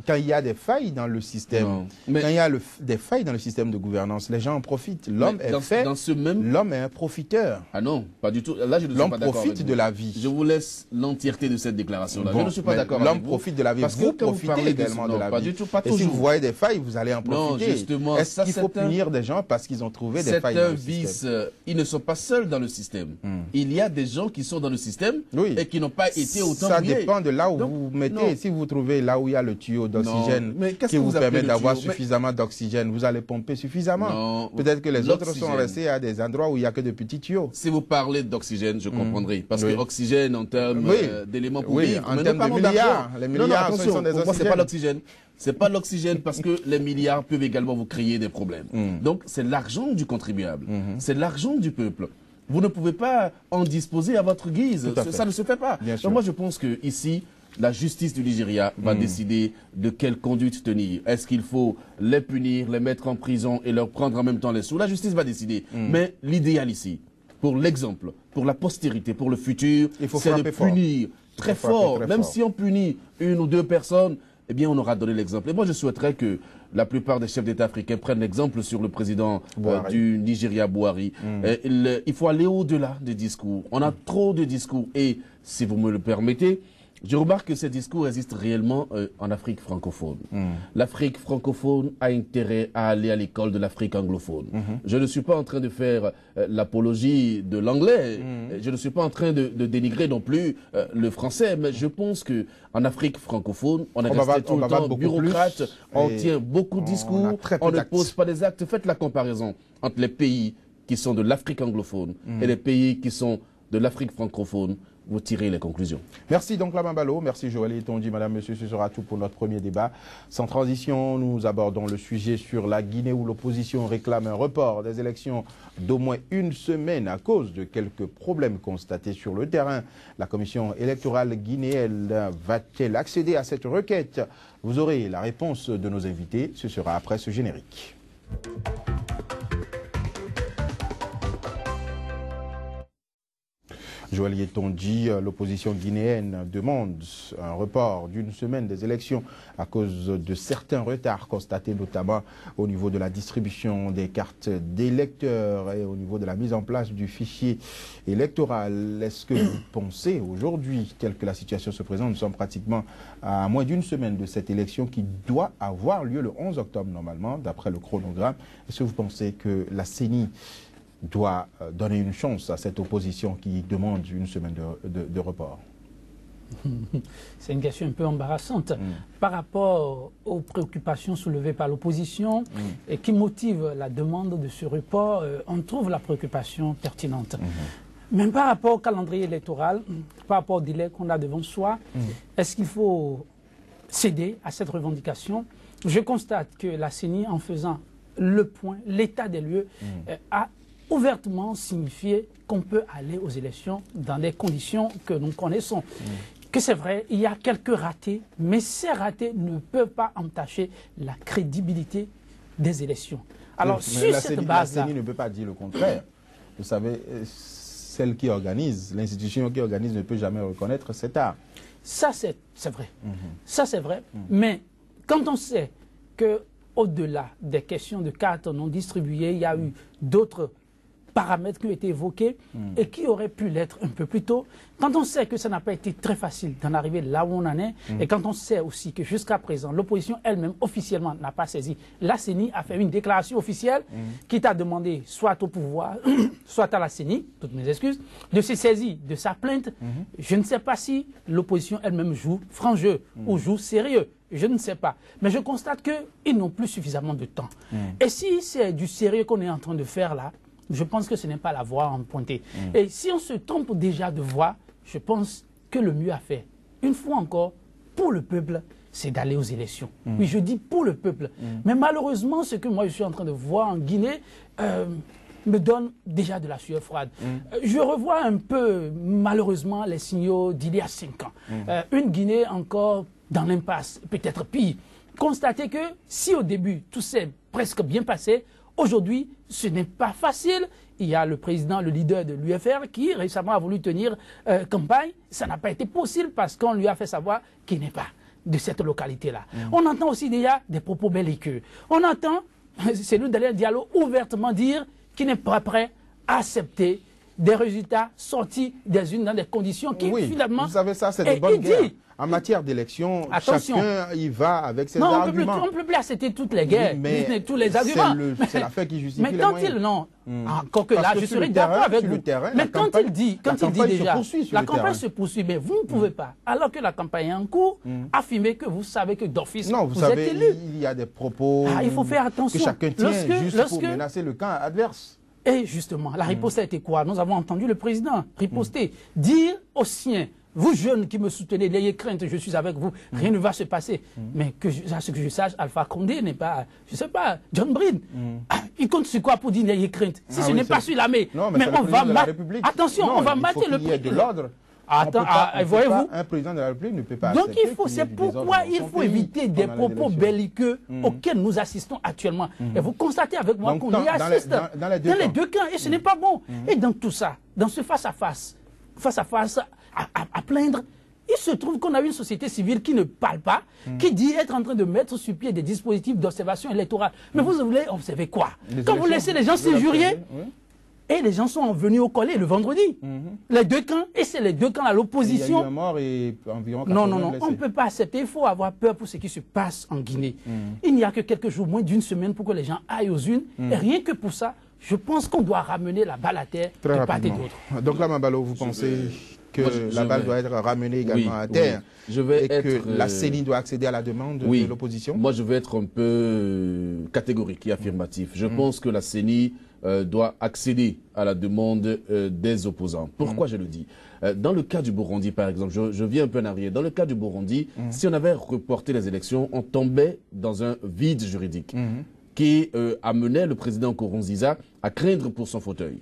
Speaker 1: Quand il y a des failles dans le système, quand il y a des failles dans le système de gouvernance, les gens en profitent. L'homme est fait, l'homme est un profiteur.
Speaker 2: Ah non, pas du tout. Là, je ne suis pas d'accord.
Speaker 1: L'homme profite de la vie.
Speaker 2: Je vous laisse l'entièreté de cette déclaration-là. Je ne suis pas d'accord avec vous.
Speaker 1: L'homme profite de la vie. Vous profitez également de la vie.
Speaker 2: Du tout, pas
Speaker 1: et
Speaker 2: toujours.
Speaker 1: si vous voyez des failles, vous allez en profiter.
Speaker 2: Non, justement.
Speaker 1: Est-ce qu'il faut punir des gens parce qu'ils ont trouvé des failles dans le système?
Speaker 2: Ils ne sont pas seuls dans le système. Il y a des gens qui sont dans le système et qui n'ont pas été autant
Speaker 1: Ça dépend de là où vous mettez. Si vous trouvez là où il y a le tuyau d'oxygène qui vous permet d'avoir suffisamment d'oxygène, vous allez pomper suffisamment. Peut-être que les autres sont restés à des endroits où il n'y a que de petits tuyaux.
Speaker 2: Si vous parlez d'oxygène, je comprendrai. Parce que oxygène en termes d'éléments pour vivre.
Speaker 1: En termes de milliards. Les milliards sont des oxygènes.
Speaker 2: Pour moi, c'est pas l'oxygène. C'est pas l'oxygène parce que les milliards peuvent également vous créer des problèmes. Donc, c'est l'argent du contribuable. C'est l'argent du peuple. Vous ne pouvez pas en disposer à votre guise. Ça ne se fait pas. Donc, moi, je pense que ici, la justice du Nigeria va décider de quelle conduite tenir. Est-ce qu'il faut les punir, les mettre en prison et leur prendre en même temps les sous? La justice va décider. Mais l'idéal ici, pour l'exemple, pour la postérité, pour le futur, c'est de punir très fort. Même si on punit une ou deux personnes, eh bien, on aura donné l'exemple. Et moi, je souhaiterais que la plupart des chefs d'État africains prennent l'exemple sur le président du Nigeria, Buhari. Il faut aller au-delà des discours. On a trop de discours. Et, si vous me le permettez, je remarque que ces discours existent réellement en Afrique francophone. L'Afrique francophone a intérêt à aller à l'école de l'Afrique anglophone. Je ne suis pas en train de faire l'apologie de l'anglais. Je ne suis pas en train de dénigrer non plus le français. Mais je pense que en Afrique francophone, on est resté tout le temps bureaucrate. On tient beaucoup de discours. On ne pose pas des actes. Faites la comparaison entre les pays qui sont de l'Afrique anglophone et les pays qui sont de l'Afrique francophone. Vous tirez les conclusions.
Speaker 1: Merci donc Lamin Ballo, merci Joël Etondi, madame, monsieur, ce sera tout pour notre premier débat. Sans transition, nous abordons le sujet sur la Guinée où l'opposition réclame un report des élections d'au moins une semaine à cause de quelques problèmes constatés sur le terrain. La commission électorale guinéenne va-t-elle accéder à cette requête? Vous aurez la réponse de nos invités, ce sera après ce générique. Joël Etondi, l'opposition guinéenne demande un report d'une semaine des élections à cause de certains retards constatés notamment au niveau de la distribution des cartes d'électeurs et au niveau de la mise en place du fichier électoral. Est-ce que vous pensez aujourd'hui, telle que la situation se présente, nous sommes pratiquement à moins d'une semaine de cette élection qui doit avoir lieu le 11 octobre normalement, d'après le chronogramme, est-ce que vous pensez que la CENI doit donner une chance à cette opposition qui demande une semaine de report?
Speaker 3: C'est une question un peu embarrassante par rapport aux préoccupations soulevées par l'opposition et qui motivent la demande de ce report. On trouve la préoccupation pertinente. Même par rapport au calendrier électoral, par rapport au délai qu'on a devant soi, est-ce qu'il faut céder à cette revendication? Je constate que la CENI, en faisant le point, l'état des lieux, a ouvertement signifié qu'on peut aller aux élections dans les conditions que nous connaissons. Que c'est vrai, il y a quelques ratés, mais ces ratés ne peuvent pas entacher la crédibilité des élections. Alors, sur cette base-là...
Speaker 1: La CENI ne peut pas dire le contraire. Vous savez, celle qui organise, l'institution qui organise ne peut jamais reconnaître cet art.
Speaker 3: Ça, c'est vrai. Ça, c'est vrai. Mais quand on sait qu'au-delà des questions de cartes non distribuées, il y a eu d'autres paramètres qui ont été évoqués et qui auraient pu l'être un peu plus tôt. Quand on sait que ça n'a pas été très facile d'en arriver là où on en est, et quand on sait aussi que jusqu'à présent, l'opposition elle-même officiellement n'a pas saisi, la CENI a fait une déclaration officielle qui t'a demandé, soit au pouvoir, soit à la CENI, toutes mes excuses, de se saisir de sa plainte. Je ne sais pas si l'opposition elle-même joue franc jeu ou joue sérieux. Je ne sais pas. Mais je constate qu'ils n'ont plus suffisamment de temps. Et si c'est du sérieux qu'on est en train de faire là, je pense que ce n'est pas la voie à emprunter. Et si on se trompe déjà de voie, je pense que le mieux à faire, une fois encore, pour le peuple, c'est d'aller aux élections. Oui, je dis pour le peuple. Mais malheureusement, ce que moi je suis en train de voir en Guinée me donne déjà de la sueur froide. Je revois un peu, malheureusement, les signaux d'il y a 5 ans. Une Guinée encore dans l'impasse, peut-être pire. Constatez que si au début tout s'est presque bien passé, Aujourd'hui, ce n'est pas facile. Il y a le président, le leader de l'UFR qui récemment a voulu tenir campagne. Ça n'a pas été possible parce qu'on lui a fait savoir qu'il n'est pas de cette localité-là. On entend aussi déjà des propos belliqueux. On entend celui d'Alain Diallo ouvertement dire qu'il n'est pas prêt à accepter des résultats sortis des unes dans des conditions qui finalement...
Speaker 1: Vous savez ça, c'est de bonne guerre. En matière d'élection, chacun y va avec ses arguments.
Speaker 3: On ne peut plus accepter toutes les guerres, tous les arguments.
Speaker 1: C'est la fait qui justifie les
Speaker 3: moyens. Encore que là, je serais d'accord avec vous. Mais quand il dit déjà, la campagne se poursuit, mais vous ne pouvez pas, alors que la campagne est en cours, affirmer que vous savez que d'office, vous êtes élu.
Speaker 1: Il y a des propos
Speaker 3: il faut faire attention.
Speaker 1: Que chacun tient juste pour menacer le camp adverse.
Speaker 3: Et justement, la riposte a été quoi? Nous avons entendu le président riposter, dire aux siens, vous jeunes qui me soutenez, n'ayez crainte, je suis avec vous, rien ne va se passer. Mais à ce que je sache, Alpha Condé n'est pas, je ne sais pas, John Breen. Il compte sur quoi pour dire n'ayez crainte? Si ce n'est pas sur l'armée, mais on va mater. Attention, on va mater le
Speaker 1: président de l'ordre.
Speaker 3: Attends, voyez-vous.
Speaker 1: Un président de la République ne peut pas.
Speaker 3: Donc c'est pourquoi il faut éviter des propos belliqueux auxquels nous assistons actuellement. Et vous constatez avec moi qu'on y assiste dans les deux camps, et ce n'est pas bon. Et dans tout ça, dans ce face-à-face à plaindre, il se trouve qu'on a une société civile qui ne parle pas, qui dit être en train de mettre sur pied des dispositifs d'observation électorale. Mais vous voulez observer quoi? Quand vous laissez les gens séjourner, et les gens sont venus au collet le vendredi. Les deux camps, et c'est les deux camps à l'opposition.
Speaker 1: Il y a eu un mort et environ 80
Speaker 3: Non, on ne peut pas accepter. Il faut avoir peur pour ce qui se passe en Guinée. Il n'y a que quelques jours, moins d'une semaine, pour que les gens aillent aux urnes. Et rien que pour ça, je pense qu'on doit ramener la balle à terre de part et d'autre.
Speaker 1: Donc là, Mabalo, vous pensez que la balle doit être ramenée également à terre et que la CENI doit accéder à la demande de l'opposition?
Speaker 2: Moi, je vais être un peu catégorique et affirmatif. Je pense que la CENI doit accéder à la demande des opposants. Pourquoi je le dis? Dans le cas du Burundi, par exemple, je viens un peu en arrière. Dans le cas du Burundi, si on avait reporté les élections, on tombait dans un vide juridique qui amenait le président Nkurunziza à craindre pour son fauteuil.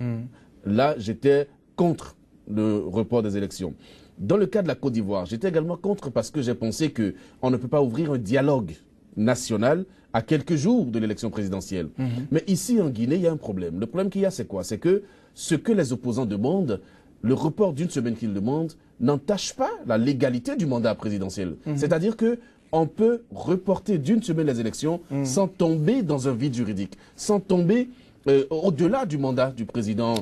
Speaker 2: Là, j'étais contre le report des élections. Dans le cas de la Côte d'Ivoire, j'étais également contre parce que j'ai pensé qu'on ne peut pas ouvrir un dialogue national à quelques jours de l'élection présidentielle. Mais ici, en Guinée, il y a un problème. Le problème qu'il y a, c'est quoi? C'est que ce que les opposants demandent, le report d'une semaine qu'ils demandent, n'entache pas la légalité du mandat présidentiel. C'est-à-dire que on peut reporter d'une semaine les élections sans tomber dans un vide juridique, sans tomber au-delà du mandat du président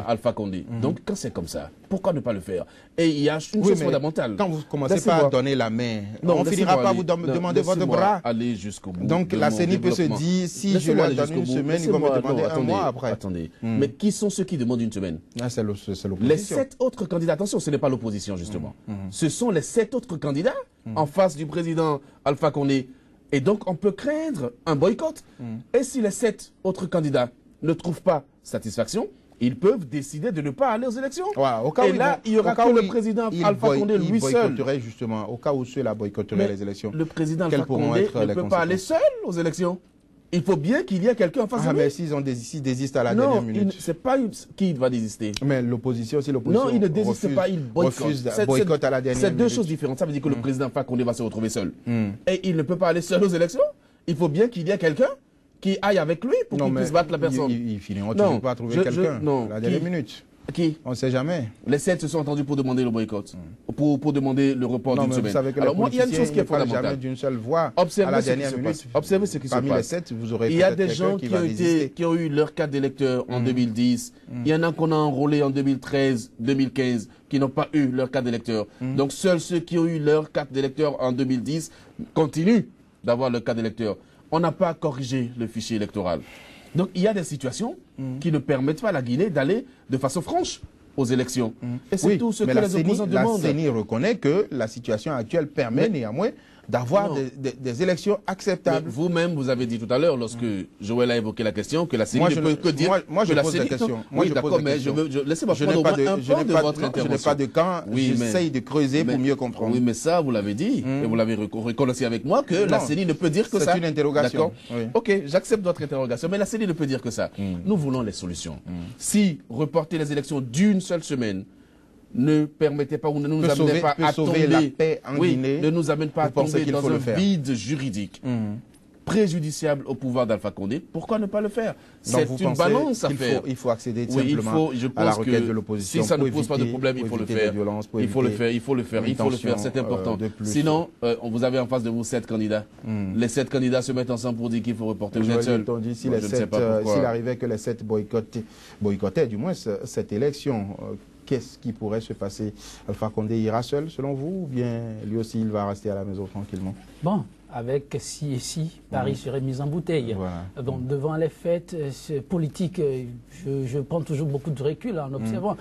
Speaker 2: Alpha Condé. Donc, quand c'est comme ça, pourquoi ne pas le faire? Et il y a une chose fondamentale.
Speaker 1: Quand vous commencez pas à donner la main, on ne finira pas à vous demander votre bras.
Speaker 2: Aller jusqu'au bout.
Speaker 1: Donc, la CENI peut se dire, si je leur donne une semaine, ils vont me demander un mois après.
Speaker 2: Attendez. Mais qui sont ceux qui demandent une semaine?
Speaker 1: C'est l'opposition.
Speaker 2: Les 7 autres candidats, attention, ce n'est pas l'opposition, justement. Ce sont les 7 autres candidats en face du président Alpha Condé. Et donc, on peut craindre un boycott. Et si les 7 autres candidats ne trouvent pas satisfaction, ils peuvent décider de ne pas aller aux élections.
Speaker 1: Au cas
Speaker 2: et là, il y aura que le président Alpha Condé lui seul.
Speaker 1: Justement, au cas où ceux-là boycotteraient les élections.
Speaker 2: Le président Alpha Condé ne peut pas aller seul aux élections. Il faut bien qu'il y ait quelqu'un en face de lui.
Speaker 1: Mais s'ils désistent à la dernière minute.
Speaker 2: C'est pas qui va désister.
Speaker 1: Mais l'opposition, si l'opposition.
Speaker 2: Non, il ne désiste pas, il
Speaker 1: boycotte à la dernière minute.
Speaker 2: C'est deux choses différentes. Ça veut dire que le président Alpha Condé va se retrouver seul. Et il ne peut pas aller seul aux élections. Il faut bien qu'il y ait quelqu'un qui aille avec lui pour qu'il puisse battre la personne.
Speaker 1: Ils finiront toujours pas à trouver quelqu'un à la dernière minute.
Speaker 2: Qui?
Speaker 1: On ne sait jamais.
Speaker 2: Les 7 se sont entendus pour demander le boycott, pour demander le report d'une semaine.
Speaker 1: Alors moi, il y a une chose qui est fondamentale. Jamais d'une seule voix à la dernière minute.
Speaker 2: Observez ce qui se passe.
Speaker 1: Parmi les 7, vous aurez
Speaker 2: il y a des gens qui ont eu leur carte d'électeur en 2010. Il y en a qu'on a enrôlé en 2013, 2015, qui n'ont pas eu leur carte d'électeur. Donc seuls ceux qui ont eu leur carte d'électeur en 2010 continuent d'avoir leur carte d'électeur. On n'a pas corrigé le fichier électoral. Donc il y a des situations qui ne permettent pas à la Guinée d'aller de façon franche aux élections. Et c'est tout ce que les opposants demandent.
Speaker 1: La CENI reconnaît que la situation actuelle permet néanmoins d'avoir des élections acceptables.
Speaker 2: Vous-même, vous avez dit tout à l'heure, lorsque Joël a évoqué la question, que la CENI ne peut que dire...
Speaker 1: Moi, je pose la question.
Speaker 2: Oui, d'accord, mais laissez-moi prendre un peu de votre intervention.
Speaker 1: Je n'ai pas de camp, j'essaye de creuser pour mieux comprendre.
Speaker 2: Oui, mais ça, vous l'avez dit, et vous l'avez reconnu avec moi, que la CENI ne peut dire que ça.
Speaker 1: C'est une interrogation.
Speaker 2: Ok, j'accepte votre interrogation, mais la CENI ne peut dire que ça. Nous voulons les solutions. Si reporter les élections d'une seule semaine ne permettait pas ou ne nous amenait pas à tomber,
Speaker 1: la paix en Guinée,
Speaker 2: ne nous amène pas à tomber dans un vide juridique. préjudiciable au pouvoir d'Alpha Condé, pourquoi ne pas le faire?
Speaker 1: C'est
Speaker 2: une balance à faire.
Speaker 1: Il faut accéder simplement à la requête de l'opposition.
Speaker 2: Si ça ne pose pas de problème, il faut le faire. Il faut le faire, il faut le faire, il faut le faire, c'est important. Sinon, vous avez en face de vous 7 candidats. Les 7 candidats se mettent ensemble pour dire qu'il faut reporter. Vous êtes seul.
Speaker 1: S'il arrivait que les 7 boycottaient du moins cette élection, qu'est-ce qui pourrait se passer? Alpha Condé ira seul, selon vous, ou bien lui aussi, il va rester à la maison tranquillement?
Speaker 3: Bon, avec si et si, Paris serait mis en bouteille.
Speaker 1: Voilà.
Speaker 3: Donc, devant les faits politiques, je prends toujours beaucoup de recul en observant.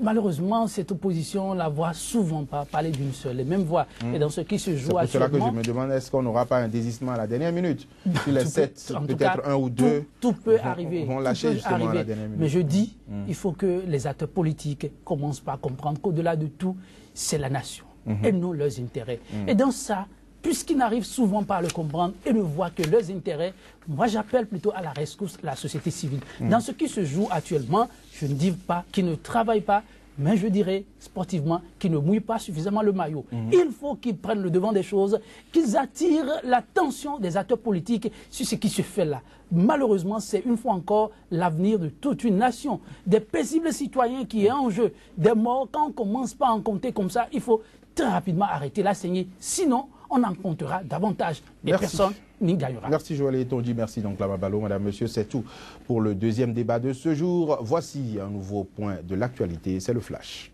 Speaker 3: Malheureusement, cette opposition, on la voit souvent pas parler d'une seule et même voix. Et dans ce qui se joue actuellement...
Speaker 1: C'est pour cela que je me demande, est-ce qu'on n'aura pas un désistement à la dernière minute? Sur les 7, peut-être un ou deux
Speaker 3: tout peut arriver.
Speaker 1: Vont lâcher justement à la dernière minute.
Speaker 3: Mais je dis, il faut que les acteurs politiques commencent par comprendre qu'au-delà de tout, c'est la nation et non leurs intérêts. Et dans ça, puisqu'ils n'arrivent souvent pas à le comprendre et ne voient que leurs intérêts, moi j'appelle plutôt à la rescousse la société civile. Dans ce qui se joue actuellement, je ne dis pas qu'ils ne travaillent pas, mais je dirais sportivement qu'ils ne mouillent pas suffisamment le maillot. Il faut qu'ils prennent le devant des choses, qu'ils attirent l'attention des acteurs politiques sur ce qui se fait là. Malheureusement, c'est une fois encore l'avenir de toute une nation. Des paisibles citoyens qui est en jeu, des morts, quand on ne commence pas à en compter comme ça, il faut très rapidement arrêter la saignée. Sinon, on en comptera davantage et personne n'y gagnera.
Speaker 1: Merci Joël Etonji, merci donc Lama Balo. Madame, Monsieur, c'est tout pour le deuxième débat de ce jour. Voici un nouveau point de l'actualité, c'est le Flash.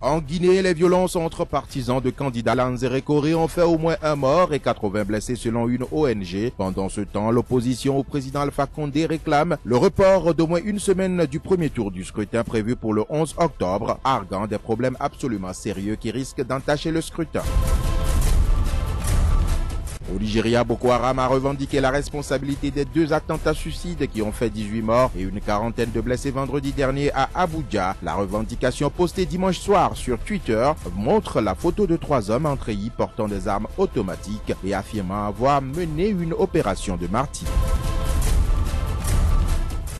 Speaker 1: En Guinée, les violences entre partisans de candidats Lanzere Corée ont fait au moins un mort et 80 blessés selon une ONG. Pendant ce temps, l'opposition au président Alpha Condé réclame le report d'au moins une semaine du premier tour du scrutin prévu pour le 11 octobre, arguant des problèmes absolument sérieux qui risquent d'entacher le scrutin. Au Nigeria, Boko Haram a revendiqué la responsabilité des 2 attentats suicides qui ont fait 18 morts et une quarantaine de blessés vendredi dernier à Abuja. La revendication postée dimanche soir sur Twitter montre la photo de 3 hommes en treillis portant des armes automatiques et affirmant avoir mené une opération de martyre.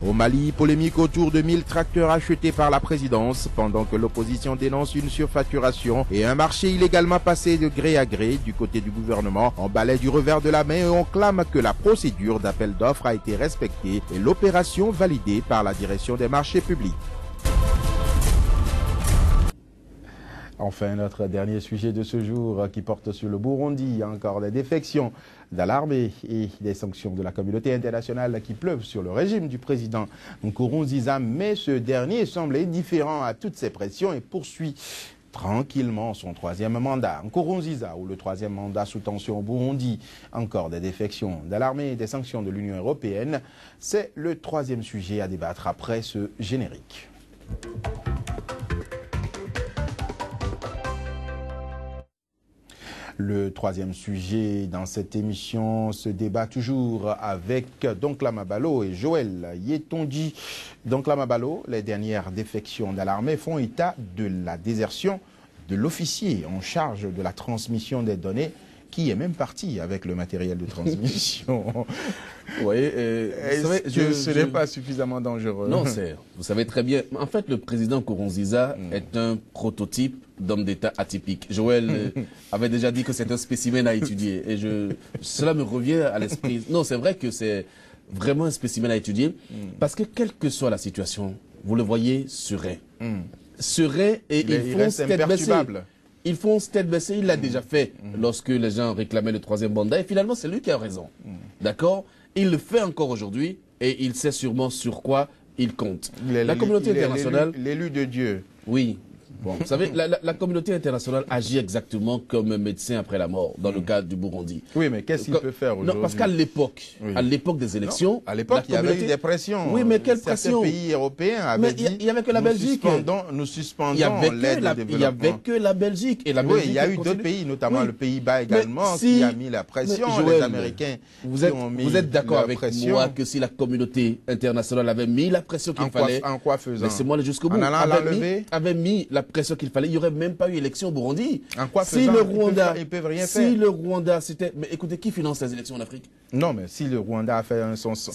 Speaker 1: Au Mali, polémique autour de 1000 tracteurs achetés par la présidence pendant que l'opposition dénonce une surfacturation et un marché illégalement passé de gré à gré du côté du gouvernement. On balaie du revers de la main et on clame que la procédure d'appel d'offres a été respectée et l'opération validée par la direction des marchés publics. Enfin, notre dernier sujet de ce jour qui porte sur le Burundi, encore des défections dans l'armée et des sanctions de la communauté internationale qui pleuvent sur le régime du président Nkurunziza. Mais ce dernier semble indifférent à toutes ces pressions et poursuit tranquillement son 3e mandat. Nkurunziza, ou le 3e mandat sous tension au Burundi, encore des défections dans l'armée et des sanctions de l'Union européenne, c'est le 3e sujet à débattre après ce générique. Le 3e sujet dans cette émission se débat toujours avec Lama Balo et Joël Etonji. Lama Balo, les dernières défections dans l'armée font état de la désertion de l'officier en charge de la transmission des données qui est même parti avec le matériel de transmission.
Speaker 2: Oui,
Speaker 1: ce n'est pas suffisamment dangereux.
Speaker 2: Non, vous savez très bien. En fait, le président Nkurunziza est un prototype d'homme d'État atypique. Joël avait déjà dit que c'est un spécimen à étudier. Et cela me revient à l'esprit. Non, c'est vrai que c'est vraiment un spécimen à étudier. Parce que quelle que soit la situation, vous le voyez, serein. Serein et ils font tête baissée. Ils font tête baissée, il l'a déjà fait lorsque les gens réclamaient le 3e mandat. Et finalement, c'est lui qui a raison. D'accord? Il le fait encore aujourd'hui et il sait sûrement sur quoi il compte. La communauté internationale...
Speaker 1: L'élu de Dieu.
Speaker 2: Oui. Bon, vous savez, la communauté internationale agit exactement comme un médecin après la mort, dans le cas du Burundi.
Speaker 1: Oui, mais qu'est-ce qu'il peut faire aujourd'hui?
Speaker 2: Non, parce qu'à l'époque des élections...
Speaker 1: À l'époque, il y avait eu des pressions.
Speaker 2: Oui, mais quelles pressions?
Speaker 1: Certains pays européens avaient dit...
Speaker 2: Il n'y avait que la Belgique.
Speaker 1: Nous suspendons l'aide au développement.
Speaker 2: Il n'y avait que la Belgique. Et la Belgique,
Speaker 1: oui, il y a eu d'autres pays, notamment le Pays-Bas également, qui a mis la pression. Les Américains
Speaker 2: vous êtes d'accord avec moi que si la communauté internationale avait mis la pression qu'il fallait...
Speaker 1: En quoi faisant?
Speaker 2: Laissez-moi aller jusqu'au bout. Avait mis la pression qu'il fallait, il n'y aurait même pas eu élection au Burundi.
Speaker 1: En quoi
Speaker 2: si le Rwanda,
Speaker 1: ils peuvent rien faire.
Speaker 2: Si le Rwanda, c'était... Mais écoutez, qui finance les élections en Afrique?
Speaker 1: Non, mais si le Rwanda a fait son stock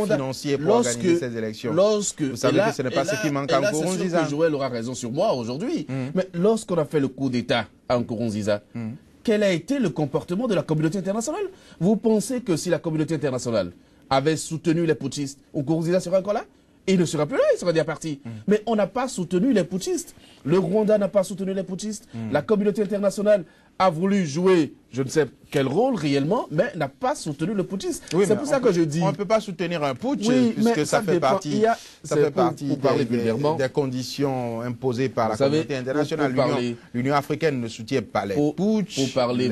Speaker 1: financier pour organiser ces élections, vous savez que ce n'est pas ce qui manque à Nkurunziza.
Speaker 2: C'est sûr que Joël aura raison sur moi aujourd'hui. Mais lorsqu'on a fait le coup d'État à Nkurunziza, quel a été le comportement de la communauté internationale? Vous pensez que si la communauté internationale avait soutenu les putschistes, Nkurunziza serait encore là? Et il ne sera plus là, il sera déjà parti. Mais on n'a pas soutenu les putschistes. Le Rwanda n'a pas soutenu les putschistes. La communauté internationale a voulu jouer, je ne sais quel rôle réellement, mais n'a pas soutenu le putschiste.
Speaker 1: Oui,
Speaker 2: c'est pour ça que je dis...
Speaker 1: On ne peut pas soutenir un putsch,
Speaker 2: oui,
Speaker 1: puisque ça fait partie, des conditions imposées par la communauté internationale. L'Union africaine ne soutient pas les putschs.
Speaker 2: Pour parler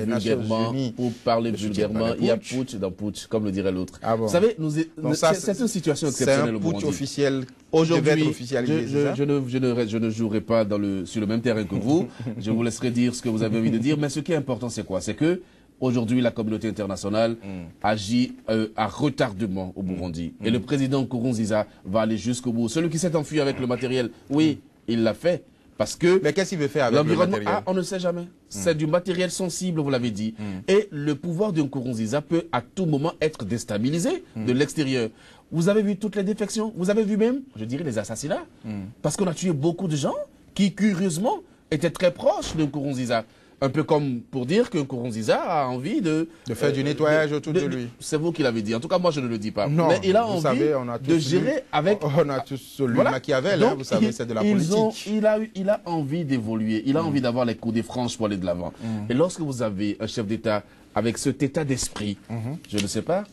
Speaker 2: vulgairement, il y a putsch dans putsch, comme le dirait l'autre. Ah bon. Vous savez, c'est une situation exceptionnelle au Burundi.
Speaker 1: C'est un putsch officiel.
Speaker 2: Aujourd'hui, je ne jouerai pas sur le même terrain que vous. Je vous laisserai dire ce que vous avez envie de dire. Mais ce qui est important, c'est quoi? C'est que aujourd'hui, la communauté internationale agit à retardement au Burundi. Et le président Nkurunziza va aller jusqu'au bout. Celui qui s'est enfui avec le matériel, oui, il l'a fait. Parce que...
Speaker 1: Mais qu'est-ce qu'il veut faire avec le matériel?
Speaker 2: On ne sait jamais. C'est du matériel sensible, vous l'avez dit. Et le pouvoir de Nkurunziza peut à tout moment être déstabilisé de l'extérieur. Vous avez vu toutes les défections. Vous avez vu même, je dirais, les assassinats. Parce qu'on a tué beaucoup de gens qui, curieusement, étaient très proches de Nkurunziza. Un peu comme pour dire que Nkurunziza a envie de
Speaker 1: faire du nettoyage autour de lui.
Speaker 2: C'est vous qui l'avez dit. En tout cas, moi, je ne le dis pas.
Speaker 1: Non,
Speaker 2: mais il a envie de gérer avec...
Speaker 1: On a tous lu Machiavel, hein, vous savez, c'est de la politique.
Speaker 2: Il a envie d'évoluer. Il a envie d'avoir les coups des franches pour aller de l'avant. Et lorsque vous avez un chef d'État avec cet état d'esprit, je ne sais pas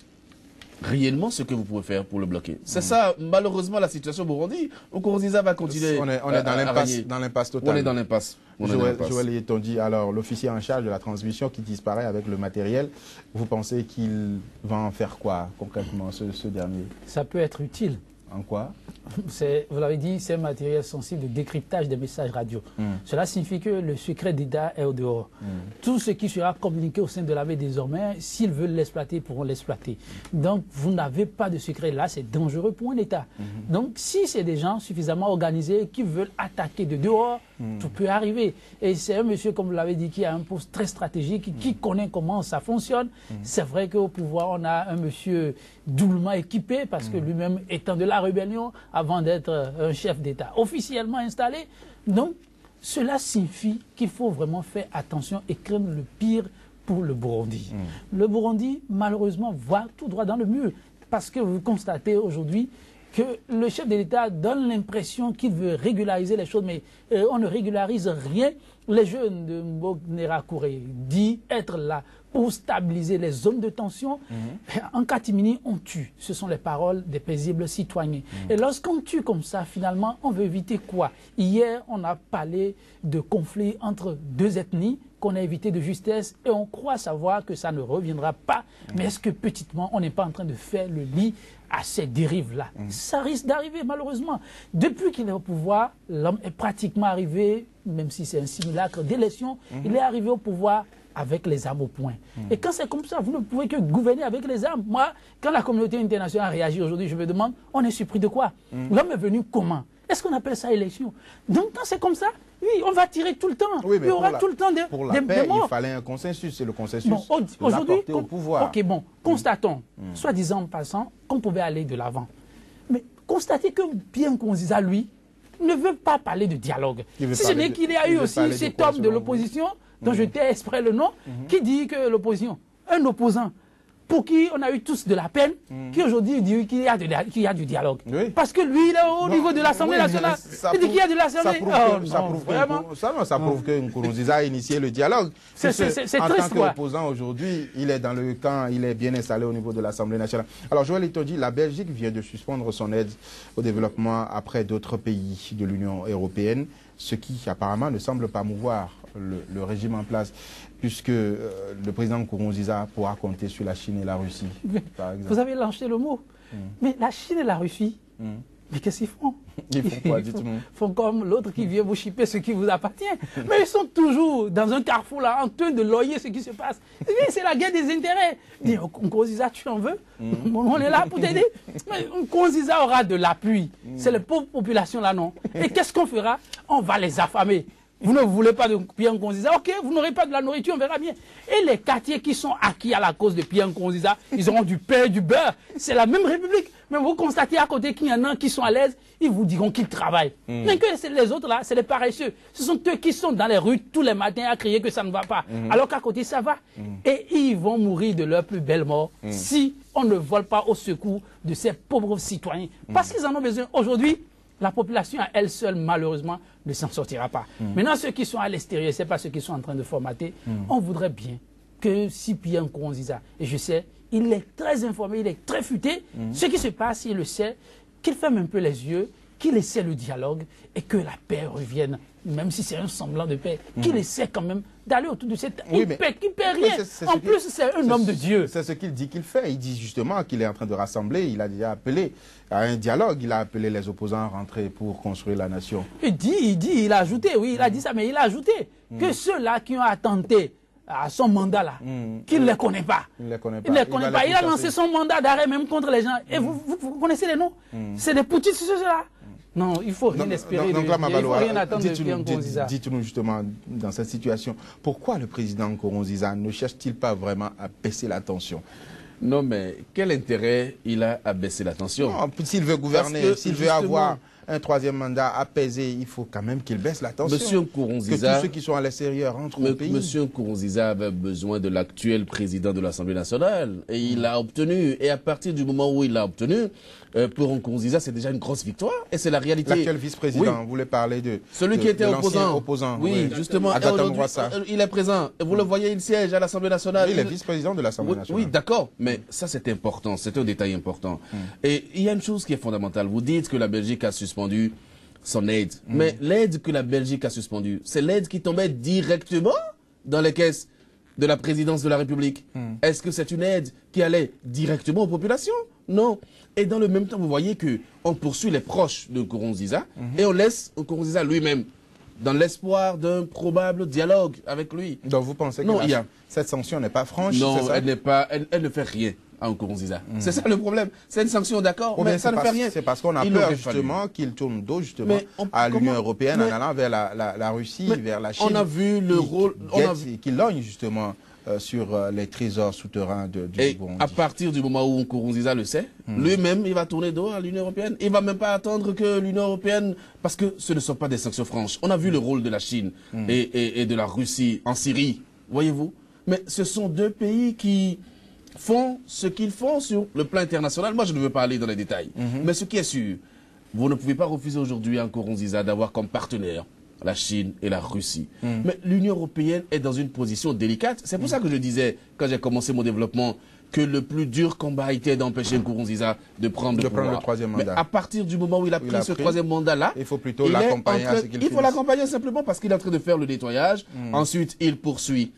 Speaker 2: réellement ce que vous pouvez faire pour le bloquer. C'est ça, malheureusement, la situation au Burundi. Nkurunziza va continuer.
Speaker 1: On est dans l'impasse totale.
Speaker 2: On est dans l'impasse.
Speaker 1: Joël Yetonji, alors l'officier en charge de la transmission qui disparaît avec le matériel, vous pensez qu'il va en faire quoi concrètement, ce dernier?
Speaker 3: Ça peut être utile.
Speaker 1: En quoi?
Speaker 3: Vous l'avez dit, c'est un matériel sensible de décryptage des messages radio. Cela signifie que le secret d'État est au dehors. Tout ce qui sera communiqué au sein de l'armée désormais, s'ils veulent l'exploiter, ils pourront l'exploiter. Donc, vous n'avez pas de secret là, c'est dangereux pour un État. Donc, si c'est des gens suffisamment organisés qui veulent attaquer de dehors, tout peut arriver. Et c'est un monsieur, comme vous l'avez dit, qui a un poste très stratégique, qui connaît comment ça fonctionne. C'est vrai qu'au pouvoir, on a un monsieur doublement équipé, parce que lui-même étant de la rébellion, avant d'être un chef d'État officiellement installé. Donc, cela signifie qu'il faut vraiment faire attention et craindre le pire pour le Burundi. Le Burundi, malheureusement, va tout droit dans le mur, parce que vous constatez aujourd'hui que le chef de l'État donne l'impression qu'il veut régulariser les choses, mais on ne régularise rien. Les jeunes de Mbonerakure disent être là pour stabiliser les zones de tension. En catimini, on tue. Ce sont les paroles des paisibles citoyens. Et lorsqu'on tue comme ça, finalement, on veut éviter quoi? Hier, on a parlé de conflits entre deux ethnies qu'on a évité de justesse et on croit savoir que ça ne reviendra pas. Mais est-ce que petitement, on n'est pas en train de faire le lit à ces dérives-là? Ça risque d'arriver, malheureusement. Depuis qu'il est au pouvoir, l'homme est pratiquement arrivé, même si c'est un simulacre d'élection, il est arrivé au pouvoir avec les armes au poing. Et quand c'est comme ça, vous ne pouvez que gouverner avec les armes. Moi, quand la communauté internationale réagit aujourd'hui, je me demande, on est surpris de quoi? L'homme est venu comment? Est-ce qu'on appelle ça élection? Donc, quand c'est comme ça, oui, on va tirer tout le temps.
Speaker 1: Oui, mais
Speaker 3: il y aura tout le temps des morts.
Speaker 1: Pour la paix, il fallait un consensus. C'est le consensus
Speaker 3: aujourd'hui,
Speaker 1: au pouvoir.
Speaker 3: Ok, bon, constatons, soi-disant en passant, qu'on pouvait aller de l'avant. Mais constatez que Pierre Nkurunziza, lui, ne veut pas parler de dialogue. Si ce n'est qu'il y a eu aussi cet homme de l'opposition, dont je tais exprès le nom, qui dit que l'opposition, un opposant, pour qui on a eu tous de la peine, qui aujourd'hui dit qu'il y a du dialogue. Oui. Parce que lui, il est au niveau de l'Assemblée nationale. Il dit qu'il y a de l'Assemblée.
Speaker 1: Ça prouve que Nkurunziza a initié le dialogue.
Speaker 3: C'est triste.
Speaker 1: En tant qu'opposant aujourd'hui, il est dans le camp, il est bien installé au niveau de l'Assemblée nationale. Alors Joël Yetonji, la Belgique vient de suspendre son aide au développement après d'autres pays de l'Union européenne, ce qui apparemment ne semble pas mouvoir le régime en place, puisque le président Nkurunziza pourra compter sur la Chine et la Russie, par exemple.
Speaker 3: Vous avez lancé le mot. Mais la Chine et la Russie, mais qu'est-ce qu'ils font?
Speaker 1: Ils font quoi, dites-moi?
Speaker 3: Ils font comme l'autre qui vient vous chipper ce qui vous appartient. Mais ils sont toujours dans un carrefour là, en train de loyer ce qui se passe. C'est la guerre des intérêts. Nkurunziza, tu en veux? On est là pour t'aider. Mais Nkurunziza aura de l'appui. C'est les pauvres populations là, non? Et qu'est-ce qu'on fera? On va les affamer. Vous ne voulez pas de Pierre Nkurunziza, ok, vous n'aurez pas de la nourriture, on verra bien. Et les quartiers qui sont acquis à la cause de Pierre Nkurunziza, ils auront du pain, du beurre. C'est la même République. Mais vous constatez à côté qu'il y en a qui sont à l'aise, ils vous diront qu'ils travaillent. Mais que les autres là, c'est les paresseux. Ce sont eux qui sont dans les rues tous les matins à crier que ça ne va pas. Alors qu'à côté, ça va. Et ils vont mourir de leur plus belle mort si on ne vole pas au secours de ces pauvres citoyens. Parce qu'ils en ont besoin. Aujourd'hui, la population à elle seule, malheureusement, ne s'en sortira pas. Maintenant, ceux qui sont à l'extérieur, ce n'est pas ceux qui sont en train de formater. On voudrait bien que Cyprien Nkurunziza, et je sais, il est très informé, il est très futé. Ce qui se passe, il le sait, qu'il ferme un peu les yeux, qu'il essaie le dialogue et que la paix revienne, même si c'est un semblant de paix, qu'il essaie quand même d'aller autour de cette...
Speaker 1: Oui,
Speaker 3: il ne paie rien. En plus, c'est un homme de Dieu.
Speaker 1: C'est ce qu'il dit qu'il fait. Il dit justement qu'il est en train de rassembler. Il a déjà appelé à un dialogue. Il a appelé les opposants à rentrer pour construire la nation.
Speaker 3: Il a ajouté, oui, il a dit ça, mais il a ajouté que ceux-là qui ont attenté à son mandat là, qu'il ne les connaît pas. Il ne les connaît pas. Il a lancé son mandat d'arrêt même contre les gens. Et vous connaissez les noms? C'est des poutistes, ceux-là. Non, il faut rien espérer. Il faut rien attendre de Nkurunziza.
Speaker 1: Dites-nous justement, dans cette situation, pourquoi le président Nkurunziza ne cherche-t-il pas vraiment à baisser la tension?
Speaker 2: Non, mais quel intérêt il a à baisser la tension?
Speaker 1: S'il veut gouverner, s'il veut avoir un troisième mandat apaisé, il faut quand même qu'il baisse la tension.
Speaker 2: Monsieur Nkurunziza,
Speaker 1: que tous ceux qui sont à l'extérieur rentrent au pays.
Speaker 2: Monsieur Nkurunziza avait besoin de l'actuel président de l'Assemblée nationale. Et il l'a obtenu. Et à partir du moment où il l'a obtenu, pour Nkurunziza, c'est déjà une grosse victoire. Et c'est la réalité.
Speaker 1: L'actuel vice-président, vous voulez parler de...
Speaker 2: Celui qui était opposant.
Speaker 1: Oui,
Speaker 2: justement. Il est présent. Vous le voyez, il siège à l'Assemblée nationale.
Speaker 1: Il est vice-président de l'Assemblée nationale.
Speaker 2: Oui, d'accord. Mais ça, c'est important. C'est un détail important. Et il y a une chose qui est fondamentale. Vous dites que la Belgique a suspendu son aide. Mais l'aide que la Belgique a suspendue, c'est l'aide qui tombait directement dans les caisses de la présidence de la République. Est-ce que c'est une aide qui allait directement aux populations? Non. Et dans le même temps, vous voyez qu'on poursuit les proches de Nkurunziza et on laisse Nkurunziza lui-même dans l'espoir d'un probable dialogue avec lui.
Speaker 1: Donc vous pensez que cette sanction n'est pas franche?
Speaker 2: Non, elle ne fait rien à Nkurunziza. C'est ça le problème. C'est une sanction, d'accord, mais ça ne fait rien.
Speaker 1: C'est parce qu'on a peur justement qu'il tourne dos justement à l'Union européenne en allant vers la Russie, vers la Chine.
Speaker 2: On a vu le rôle...
Speaker 1: qui logne justement sur les trésors souterrains du Burundi.
Speaker 2: À partir du moment où Nkurunziza le sait, lui-même, il va tourner dos à l'Union européenne. Il ne va même pas attendre que l'Union européenne... Parce que ce ne sont pas des sanctions franches. On a vu le rôle de la Chine et de la Russie en Syrie, voyez-vous. Mais ce sont deux pays qui font ce qu'ils font sur le plan international. Moi, je ne veux pas aller dans les détails. Mais ce qui est sûr, vous ne pouvez pas refuser aujourd'hui à Nkurunziza d'avoir comme partenaire la Chine et la Russie. Mais l'Union européenne est dans une position délicate. C'est pour ça que je disais, quand j'ai commencé mon développement, que le plus dur combat était d'empêcher Nkurunziza de prendre le
Speaker 1: troisième mandat.
Speaker 2: Mais à partir du moment où il a pris ce troisième mandat-là,
Speaker 1: il faut plutôt l'accompagner à ce qu'il finisse.
Speaker 2: Il faut l'accompagner simplement parce qu'il est en train de faire le nettoyage. Ensuite, il poursuit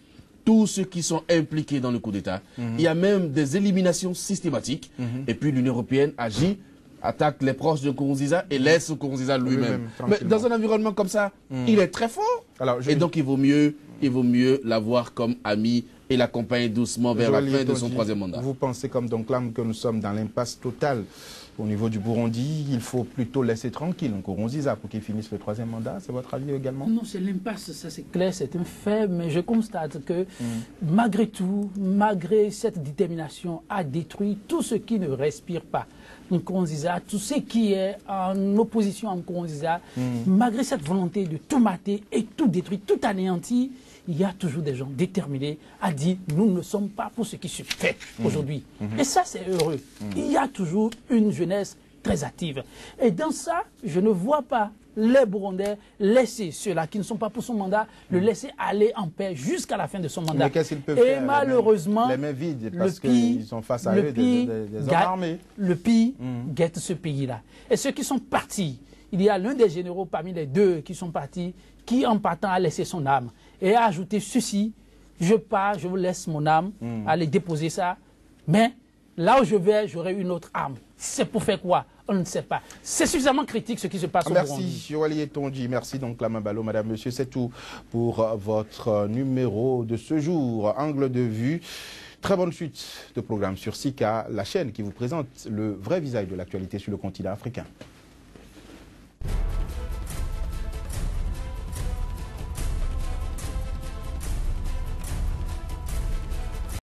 Speaker 2: tous ceux qui sont impliqués dans le coup d'État. Il y a même des éliminations systématiques. Et puis l'Union européenne agit, attaque les proches de Nkurunziza et laisse Nkurunziza lui-même. Mais dans un environnement comme ça, il est très fort. Et donc il vaut mieux l'avoir comme ami et l'accompagner doucement vers la fin de son troisième mandat.
Speaker 1: Vous pensez comme donc là que nous sommes dans l'impasse totale au niveau du Burundi, il faut plutôt laisser tranquille Nkurunziza pour qu'il finisse le troisième mandat? C'est votre avis également?
Speaker 3: Non, c'est l'impasse, ça c'est clair, c'est un fait, mais je constate que malgré tout, malgré cette détermination à détruire tout ce qui ne respire pas, Nkurunziza, tout ce qui est en opposition à Nkurunziza, malgré cette volonté de tout mater et tout détruire, tout anéantir, il y a toujours des gens déterminés à dire nous ne sommes pas pour ce qui se fait aujourd'hui. Et ça, c'est heureux. Il y a toujours une jeunesse très active. Et dans ça, je ne vois pas les Burundais laisser ceux-là qui ne sont pas pour son mandat, le laisser aller en paix jusqu'à la fin de son mandat.
Speaker 1: Mais qu'est-ce qu'ils peuvent faire?
Speaker 3: Et malheureusement,
Speaker 1: les mains vides, parce qu'ils sont face à eux des hommes armés.
Speaker 3: Le pays guette ce pays-là. Et ceux qui sont partis, il y a l'un des généraux parmi les deux qui sont partis, qui en partant a laissé son âme. Et a ajouté ceci, je pars, je vous laisse mon âme, allez déposer ça, mais là où je vais, j'aurai une autre âme. C'est pour faire quoi? On ne sait pas. C'est suffisamment critique ce qui se passe au Burundi.
Speaker 1: Merci, Joalie Tonji. Merci donc, Clama Ballo, madame, monsieur. C'est tout pour votre numéro de ce jour. Angle de vue. Très bonne suite de programme sur Sika, la chaîne qui vous présente le vrai visage de l'actualité sur le continent africain.